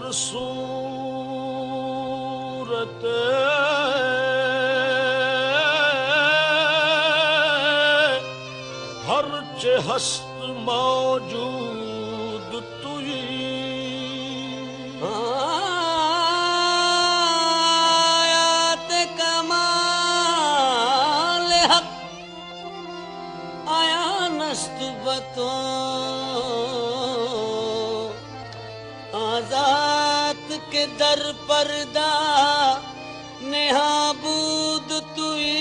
صورت ہرچ ہست موجود توئی آیات کمال حق آیا نست بتو آزاد کے در پردہ نہا بود توئی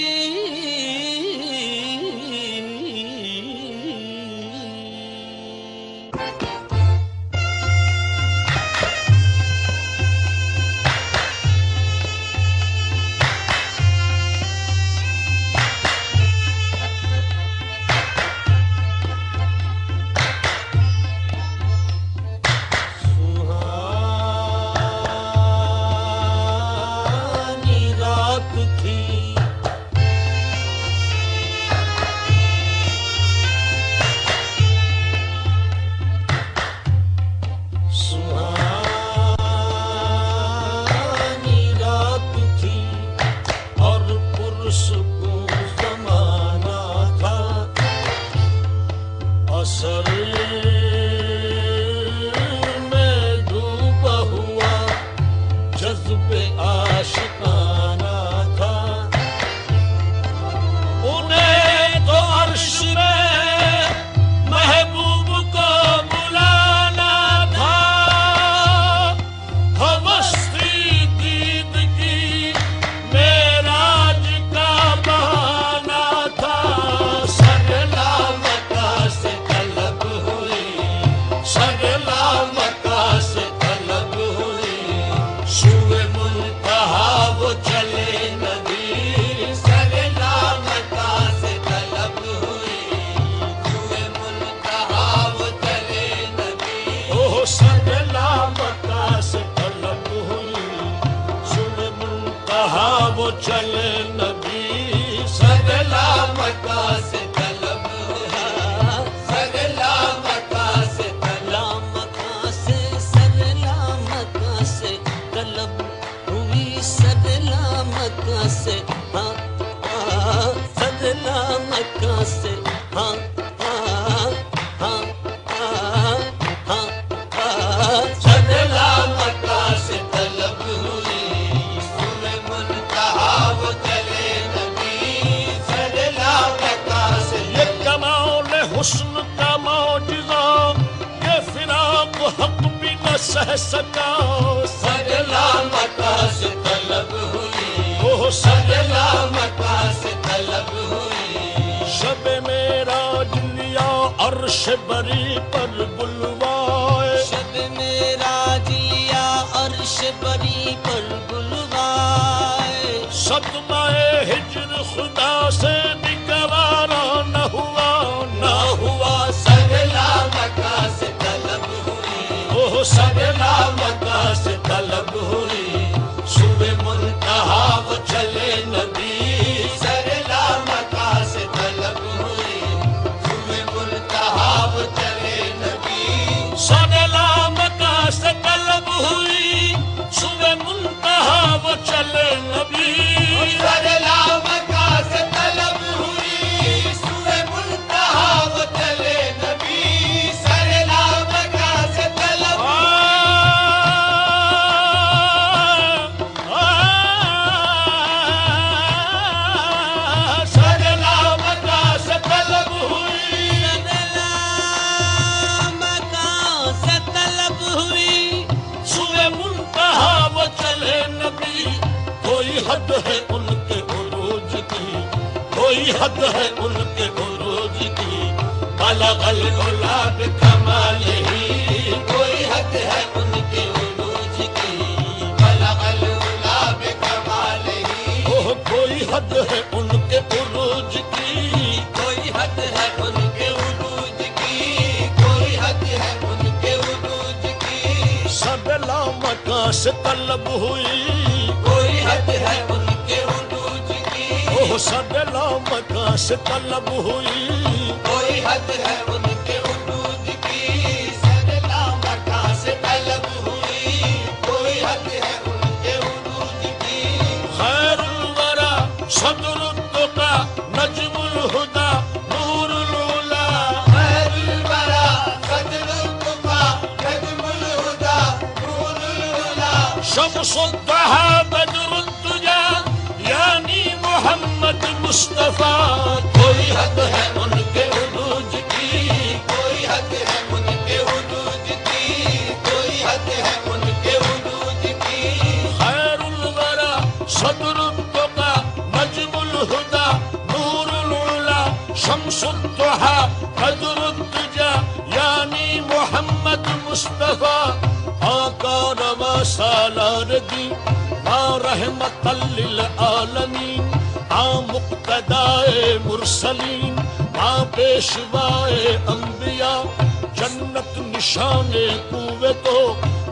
چلے نبی سگلا مکہ سے طلب سگلا مکہ سے طلب مکہ سے سگلا مکہ سے طلب ہوئی سگلا مکہ سے سگلا مکہ سے سگلا مکہ سے طلب ہوئی حسن کا معجزہ یہ فراق حق بھی نہ سہ سکا سگلا مکہ سے طلب ہوئی وہ سگلا مکہ سے طلب ہوئی شب معراج لیا عرش بری پر بلوائے شب معراج لیا عرش بری پر بلوائے صدمہ ہجر خدا سے نگوارا نہ ہوا سگلا مکہ سے طلب ہوئی وہ سگلا مکہ سے طلب ہوئی صبح منتہا وہ چلے نبی سگلا مکہ سے طلب ہوئی صبح منتہا وہ چلے نبی سگلا مکہ سے طلب ہوئی صبح منتہا وہ چلے نبی سگلا مکہ سے طلب ہوئی صبح منتہا وہ چلے نبی سگلا مکہ سے طلب سگلا مکہ سے طلب ہوئی سگلا مکہ سے طلب ہوئی صبح منتہا وہ چلے نبی کوئی حد ہے ان کے عروج کی کوئی حد ہے ان کے عروج کی بلغ العلا بکمالہ کوئی حد ہے ان کے عروج کی بلغ العلا بکمالہ کوئی حد ہے ان کے عروج کی کوئی حد ہے ان کے عروج کی کوئی حد ہے ان کے عروج کی سگلا مکہ سے طلب ہوئی کوئی حد ہے ان کے عروج کی سگلا مکہ سے طلب ہوئی کوئی حد ہے ان کے عروج کی سگلا مکہ سے طلب ہوئی صدر التقى نجم الهدى نور العلا خير الورى صدر التقى نجم الهدى نور العلا شمس الضحى بدر الدجى یعنی محمد مصطفیٰ کوئی حد ہے ان کے عروج کی کوئی حد ہے ان کے عروج کی کوئی حد ہے ان کے عروج کی خیر الورى صدر التقى نجم الهدى نور العلا شمس الضحى بدر الدجى یعنی محمد مصطفیٰ آقا روا سالار دی ما رحمت للعالمین آ مقتدائے مرسلین آ پیشوائے انبیاء جنت نشان قوتو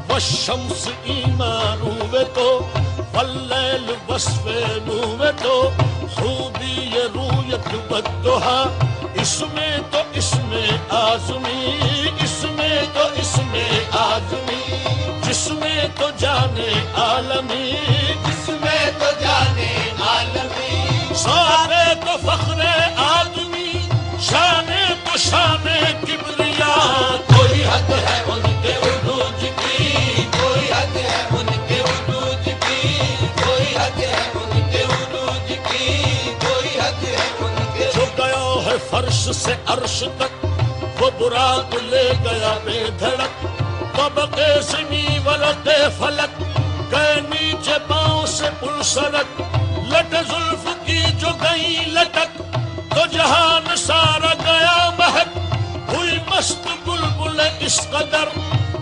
والشمس ایمانوتو واللیل وصف نوتو خوبی رویت والدہا اس میں تو اس میں آزمی اس میں تو اس میں آزمی جس میں تو جانے عالمی جس میں تو جانے عالمی سارے تو فخر آدمی شان تو شان کبریا کوئی حد ہے ان کے عروج کی کوئی حد ہے ان کے عروج کی کوئی حد ہے ان کے عروج کی کوئی حد ہے ان کے جو گیا ہے فرش سے عرش تک وہ براق لے گیا بے دھڑک طبقے زمیں ورق فلک گئے نیچے پاؤں سے پل سڑک لٹ زلف کی جو گئی لٹک تو جہان سارا گیا مہک ہوئی مست بلبل اس قدر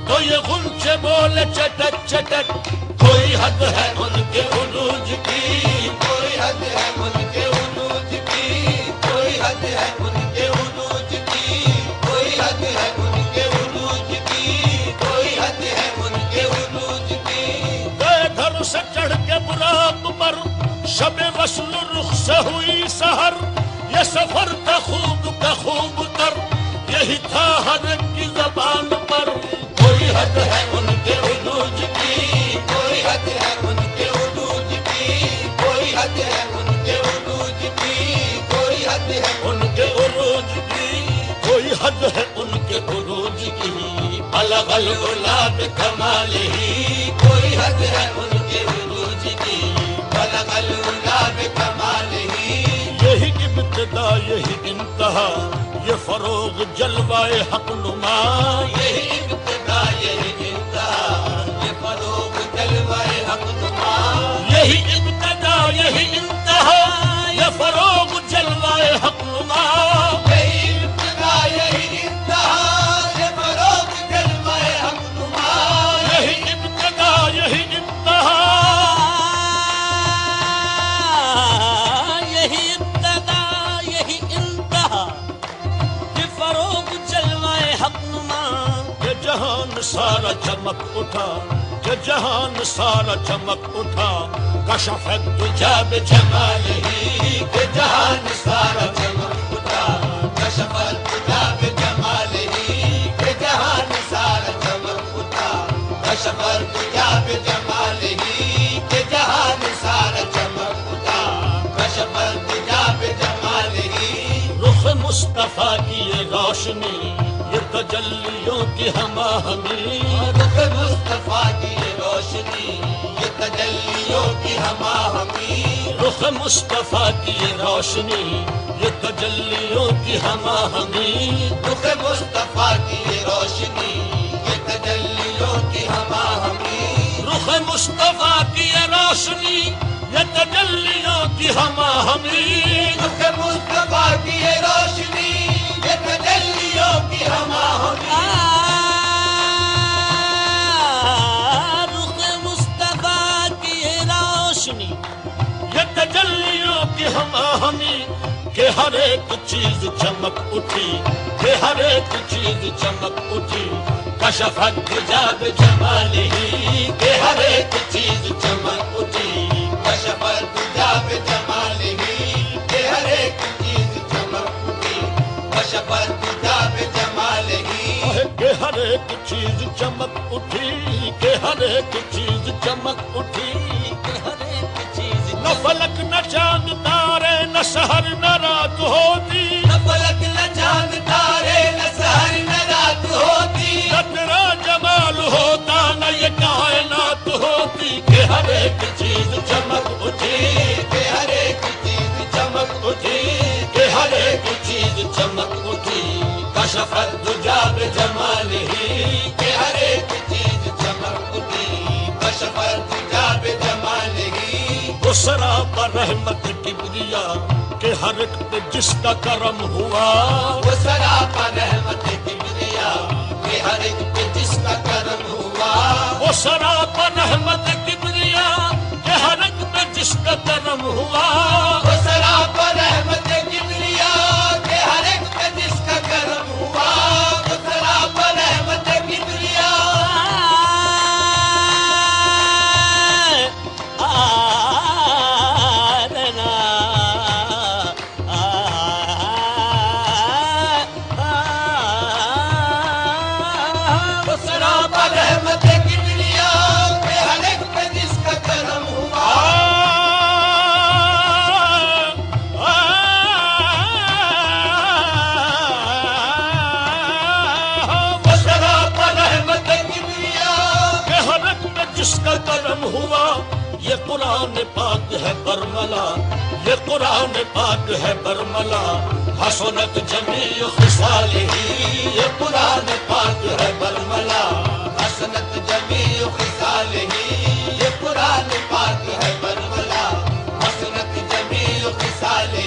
تو یہ غنچے بولے چٹک چٹک کوئی حد ہے ان کے عروج کی کوئی حد ہے ان کے عروج کی کوئی حد ہے ان کے عروج کی کوئی حد ہے ان کے عروج کی کوئی حد ہے ان کے عروج کی گئے گھر سے چڑھ کے براق پر شب وصل رخ سے ہوئی سحر یہ سفر تھا خوب تر یہی تھا ہر ایک کی زبان پر کوئی حد ہے ان کے عروج کی کوئی حد ہے ان کے عروج کی کوئی حد ہے ان کے عروج کی کوئی حد ہے ان کے عروج کی کوئی حد ہے ان کے عروج کی بلغ العلا بکمالہ کوئی حد ہے ان کے عروج کی بلغ العلا بکمالہ یہی ابتدا یہی انتہا یہ فروغ جلوائے حق نما یہی ابتدا یہی انتہا یہ فروغ جلوائے حق نما یہی ابتدا یہی انتہا یہ فروغ جلوائے حق نما یہی ابتدا یہی انتہا یہ فروغ جلوائے حق نما یہی ابتدا یہی انتہا یہی ابتدا یہی انتہا یہ فروغ جلوائے حق نما کہ جہان سارا چمک اٹھا کہ جہان سارا چمک اٹھا کشف الدجى بجمالہ کہ جہان سارا چمک اٹھا کشف الدجى بجمالہ کہ جہان سارا چمک اٹھا کشف الدجى بجمالہ کہ جہان سارا چمک اٹھا کشف الدجى بجمالہ رخ مصطفیٰ کی یہ روشنی یہ تجلیوں کی ہما ہمی رخ مصطفیٰ کی یہ روشنی یہ تجلیوں کی ہما ہمی رخ مصطفیٰ کی یہ روشنی یہ تجلیوں کی ہما ہمی رخ مصطفیٰ کی یہ روشنی یہ تجلیوں کی ہما ہمی رخ مصطفیٰ کی یہ روشنی یہ تجلیوں کی ہما ہمی رخ مصطفیٰ کی یہ روشنی یہ تجلیوں کی ہما ہمی رخ مصطفیٰ کی یہ روشنی یہ تجلیوں کی ہما ہمی کہ ہر ایک چیز چمک اٹھی کہ ہر ایک چیز چمک اٹھی کشف الدجى بجمالہ کہ ہر ایک چیز چمک اٹھی کشف الدجى بجمالہ کہ ہر ایک چیز چمک اٹھی کشف الدجى بجمالہ کہ ہر ایک چیز چمک اٹھی کہ ہر ایک چیز چمک اٹھی کہ ہر ایک چیز نہ فلک نہ چاند نہ سحر نہ رات ہوتی، نہ فلک نہ چاند تارے، نہ سحر نہ رات ہوتی، نہ تیرا جمال ہوتا، نہ یہ کائنات ہوتی کہ ہر ایک چیز چمک اٹھی، کہ ہر ایک چیز چمک اٹھی، کہ ہر ایک چیز چمک اٹھی، کشف الدجا بجمالہ، کہ ہر ایک چیز چمک اٹھی، کشف الدجا بجمالہ، وہ سراپا رحمت کبریا کہ ہر ایک پہ جس کا کرم ہوا، وہ سراپا رحمت کبریا کہ ہر ایک پہ جس کا کرم ہوا، وہ سراپا رحمت کبریا کہ ہر ایک پہ جس کا کرم ہوا، وہ سراپا رحمت کبریا کہ ہر ایک پہ جس کا کرم ہوا، وہ سراپا رحمت کبریا وہ سراپا رحمت کبریا کہ ہر ایک پہ جس کا کرم ہوا، وہ سراپا رحمت کبریا کہ ہر ایک پہ جس کا کرم ہوا، یہ قرآن پاک ہے برملا، یہ قرآن پاک ہے برملا، حسنت جمیع خصالہ، یہ قرآن پاک ہے برملا، حسنت جمیع خصالہ، یہ قرآن پاک ہے برملا، حسنت جمیع خصالہ،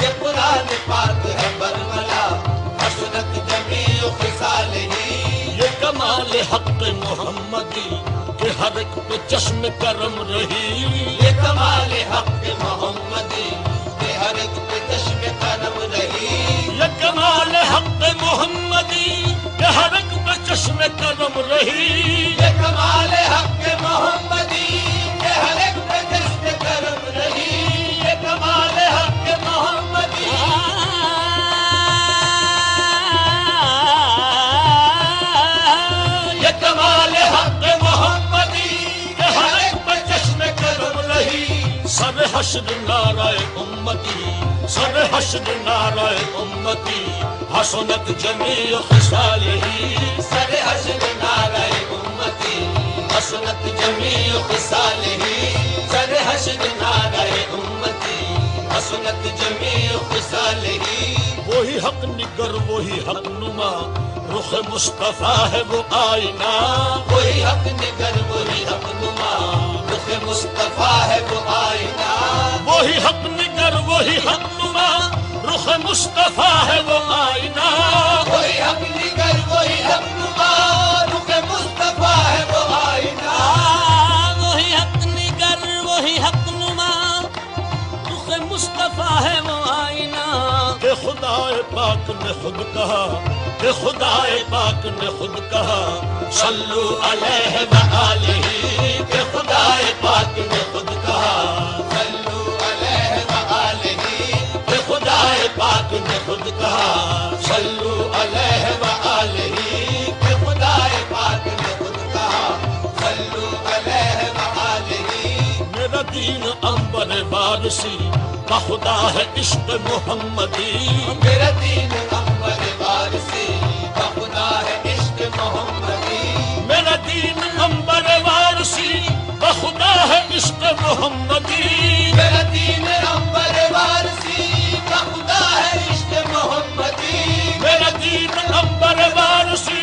یہ قرآن پاک ہے برملا، حسنت جمیع خصالہ، یہ کمال حق محمدی کہ ہر ایک پہ چشم کرم رہی، یہ کمال حق محمدی کہ ہر ایک پہ چشم کرم رہی، یہ کمال حق محمدی کہ ہر ایک پہ چشم کرم رہی، یہ کمال حق محمدی کہ ہر ایک پہ چشم کرم رہی، یہ کمال حق محمدی یہ کمال حق محمدی کہ ہر ایک پہ چشم کرم رہی، سر حشر نعرہ امتی، سر حشر نعرہ امتی، حسنت جمیع خصالہ، سر حشر نعرہ امتی، حسنت جمیع خصالہ، سر حشر نعرہ امتی، حسنت جمیع خصالہ، وہی حق نگر وہی حق نما، رخ مصطفیٰ ہے وہ آئینہ، وہی حق نگر وہی حق نما، رخ مصطفیٰ ہے وہ آئینہ، وہی حق نگر وہی حق نما، رخ مصطفیٰ ہے وہ آئینہ، وہی حق نگر وہی حق نما، رخ مصطفیٰ ہے وہ آئینہ، وہی حق نگر وہی حق نما، رخ مصطفیٰ ہے وہ آئینہ، کہ خدا پاک نے خود کہا، کہ خدا پاک نے خود کہا، صلو علیہ وآلہ، کہ خدا پاک نے خود کہا، صلو علیہ وآلہ، کہ خدا پاک نے خود کہا، صلو علیہ وآلہ، کہ خدا پاک نے خود کہا، صلو علیہ وآلہ، میرا دین عنبر وارسی کا خدا ہے عشق محمدی، میرا دین عنبر وارسی کا خدا ہے عشق محمدی، میرا دین عنبر وارسی کا خدا ہے عشق محمدی، میرا دین عنبر وارسی کا خدا ہے عشق محمدی، میرا دین عنبر وارسی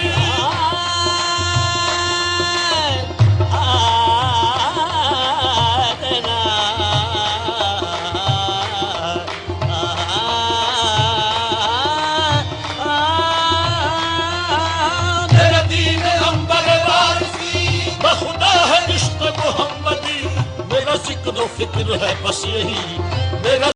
میرا دین عنبر وارسی بخدا ہے عشق محمدی، میرا ذکر و فکر ہے بس یہی